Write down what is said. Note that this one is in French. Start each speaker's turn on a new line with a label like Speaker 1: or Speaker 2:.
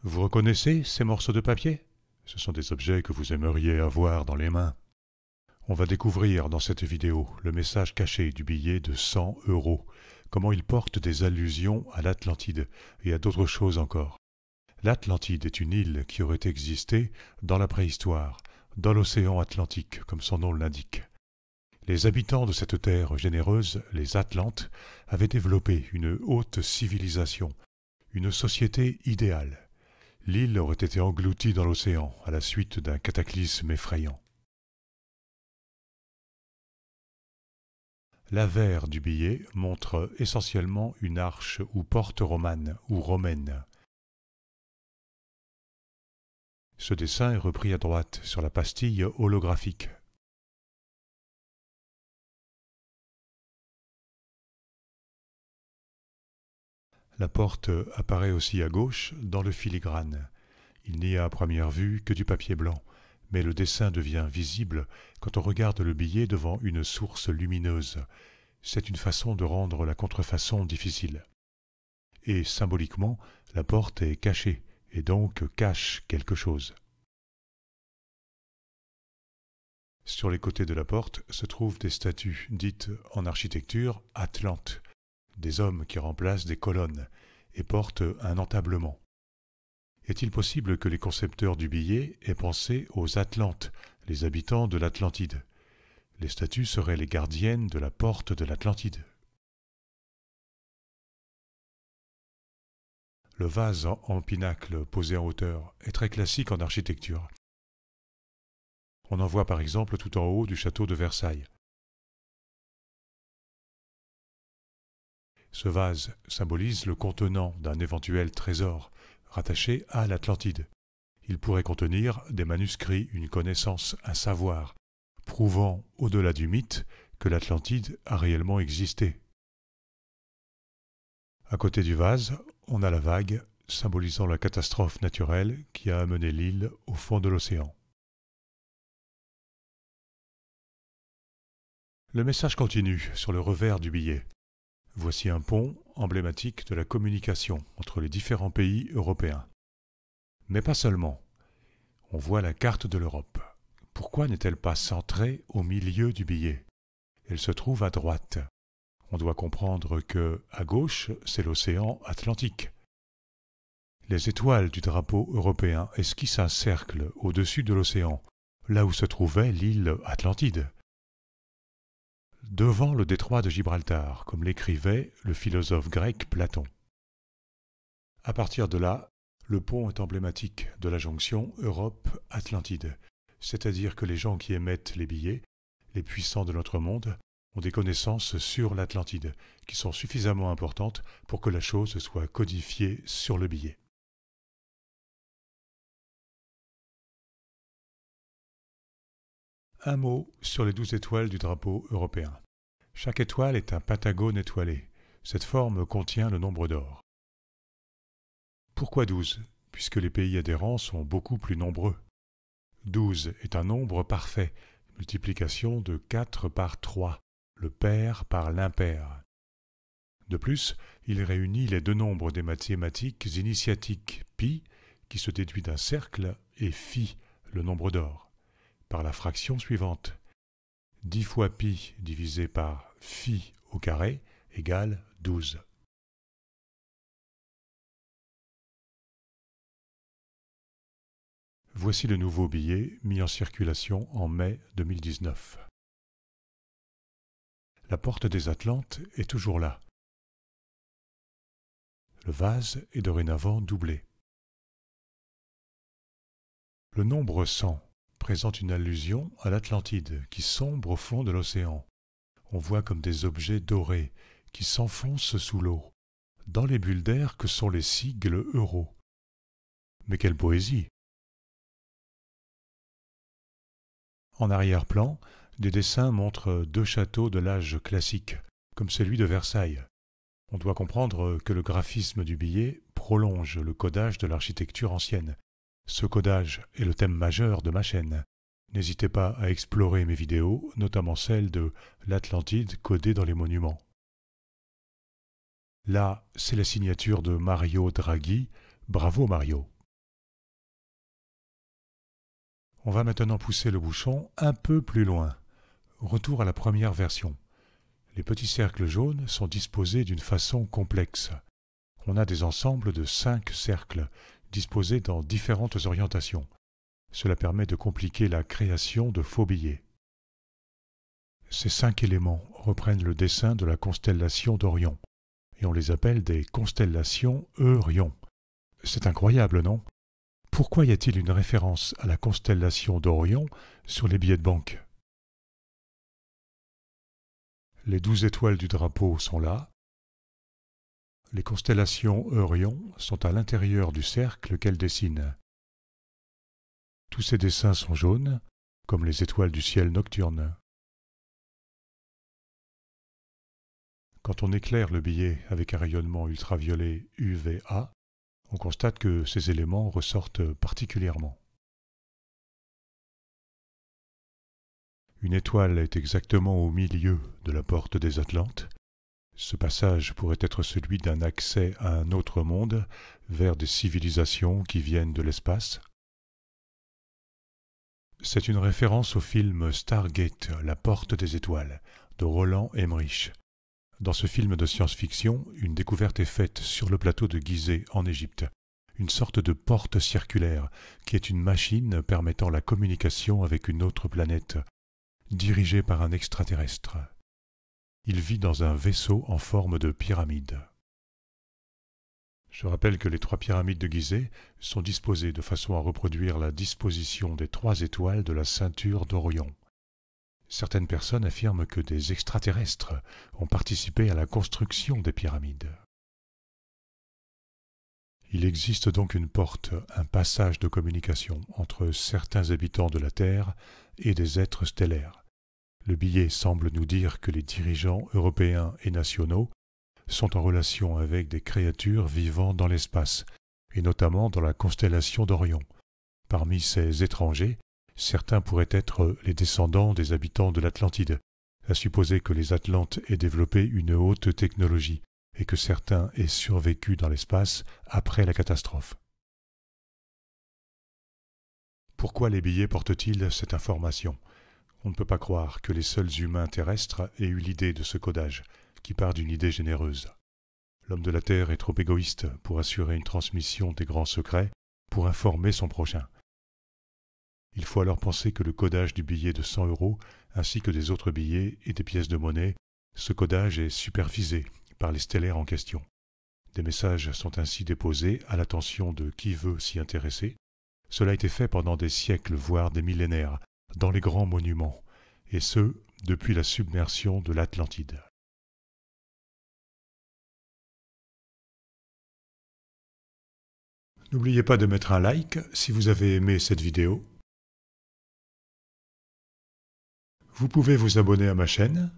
Speaker 1: Vous reconnaissez ces morceaux de papier? Ce sont des objets que vous aimeriez avoir dans les mains. On va découvrir dans cette vidéo le message caché du billet de 100 €, comment il porte des allusions à l'Atlantide et à d'autres choses encore. L'Atlantide est une île qui aurait existé dans la préhistoire, dans l'océan Atlantique, comme son nom l'indique. Les habitants de cette terre généreuse, les Atlantes, avaient développé une haute civilisation, une société idéale. L'île aurait été engloutie dans l'océan à la suite d'un cataclysme effrayant. L'avers du billet montre essentiellement une arche ou porte romane ou romaine. Ce dessin est repris à droite sur la pastille holographique. La porte apparaît aussi à gauche dans le filigrane. Il n'y a à première vue que du papier blanc, mais le dessin devient visible quand on regarde le billet devant une source lumineuse. C'est une façon de rendre la contrefaçon difficile. Et symboliquement, la porte est cachée, et donc cache quelque chose. Sur les côtés de la porte se trouvent des statues dites en architecture atlantes, des hommes qui remplacent des colonnes et portent un entablement. Est-il possible que les concepteurs du billet aient pensé aux Atlantes, les habitants de l'Atlantide? Les statues seraient les gardiennes de la porte de l'Atlantide. Le vase en pinacle posé en hauteur est très classique en architecture. On en voit par exemple tout en haut du château de Versailles. Ce vase symbolise le contenant d'un éventuel trésor rattaché à l'Atlantide. Il pourrait contenir des manuscrits, une connaissance, un savoir, prouvant au-delà du mythe que l'Atlantide a réellement existé. À côté du vase, on a la vague, symbolisant la catastrophe naturelle qui a amené l'île au fond de l'océan. Le message continue sur le revers du billet. Voici un pont emblématique de la communication entre les différents pays européens. Mais pas seulement. On voit la carte de l'Europe. Pourquoi n'est-elle pas centrée au milieu du billet? Elle se trouve à droite. On doit comprendre que, à gauche, c'est l'océan Atlantique. Les étoiles du drapeau européen esquissent un cercle au-dessus de l'océan, là où se trouvait l'île Atlantide. Devant le détroit de Gibraltar, comme l'écrivait le philosophe grec Platon. À partir de là, le pont est emblématique de la jonction Europe-Atlantide, c'est-à-dire que les gens qui émettent les billets, les puissants de notre monde, ont des connaissances sur l'Atlantide, qui sont suffisamment importantes pour que la chose soit codifiée sur le billet. Un mot sur les 12 étoiles du drapeau européen. Chaque étoile est un pentagone étoilé. Cette forme contient le nombre d'or. Pourquoi 12? Puisque les pays adhérents sont beaucoup plus nombreux. 12 est un nombre parfait, multiplication de 4 par 3, le pair par l'impair. De plus, il réunit les deux nombres des mathématiques initiatiques pi, qui se déduit d'un cercle, et phi, le nombre d'or, par la fraction suivante. 10 fois pi divisé par phi au carré égale 12. Voici le nouveau billet mis en circulation en mai 2019. La porte des Atlantes est toujours là. Le vase est dorénavant doublé. Le nombre 100 présente une allusion à l'Atlantide qui sombre au fond de l'océan. On voit comme des objets dorés qui s'enfoncent sous l'eau, dans les bulles d'air que sont les sigles euro. Mais quelle poésie! En arrière-plan, des dessins montrent deux châteaux de l'âge classique, comme celui de Versailles. On doit comprendre que le graphisme du billet prolonge le codage de l'architecture ancienne. Ce codage est le thème majeur de ma chaîne. N'hésitez pas à explorer mes vidéos, notamment celle de l'Atlantide codée dans les monuments. Là, c'est la signature de Mario Draghi. Bravo Mario! On va maintenant pousser le bouchon un peu plus loin. Retour à la première version. Les petits cercles jaunes sont disposés d'une façon complexe. On a des ensembles de 5 cercles, disposés dans différentes orientations. Cela permet de compliquer la création de faux billets. Ces 5 éléments reprennent le dessin de la constellation d'Orion, et on les appelle des constellations Eurion. C'est incroyable, non? Pourquoi y a-t-il une référence à la constellation d'Orion sur les billets de banque? Les 12 étoiles du drapeau sont là. Les constellations Eurion sont à l'intérieur du cercle qu'elles dessinent. Tous ces dessins sont jaunes, comme les étoiles du ciel nocturne. Quand on éclaire le billet avec un rayonnement ultraviolet UVA, on constate que ces éléments ressortent particulièrement. Une étoile est exactement au milieu de la porte des Atlantes. Ce passage pourrait être celui d'un accès à un autre monde, vers des civilisations qui viennent de l'espace. C'est une référence au film Stargate, la porte des étoiles, de Roland Emmerich. Dans ce film de science-fiction, une découverte est faite sur le plateau de Gizeh en Égypte, une sorte de porte circulaire qui est une machine permettant la communication avec une autre planète, dirigée par un extraterrestre. Il vit dans un vaisseau en forme de pyramide. Je rappelle que les 3 pyramides de Gizeh sont disposées de façon à reproduire la disposition des 3 étoiles de la ceinture d'Orion. Certaines personnes affirment que des extraterrestres ont participé à la construction des pyramides. Il existe donc une porte, un passage de communication entre certains habitants de la Terre et des êtres stellaires. Le billet semble nous dire que les dirigeants européens et nationaux sont en relation avec des créatures vivant dans l'espace, et notamment dans la constellation d'Orion. Parmi ces étrangers, certains pourraient être les descendants des habitants de l'Atlantide, à supposer que les Atlantes aient développé une haute technologie et que certains aient survécu dans l'espace après la catastrophe. Pourquoi les billets portent-ils cette information? On ne peut pas croire que les seuls humains terrestres aient eu l'idée de ce codage, qui part d'une idée généreuse. L'homme de la Terre est trop égoïste pour assurer une transmission des grands secrets, pour informer son prochain. Il faut alors penser que le codage du billet de 100 €, ainsi que des autres billets et des pièces de monnaie, ce codage est supervisé par les stellaires en question. Des messages sont ainsi déposés à l'attention de qui veut s'y intéresser. Cela a été fait pendant des siècles, voire des millénaires, dans les grands monuments, et ce, depuis la submersion de l'Atlantide. N'oubliez pas de mettre un like si vous avez aimé cette vidéo. Vous pouvez vous abonner à ma chaîne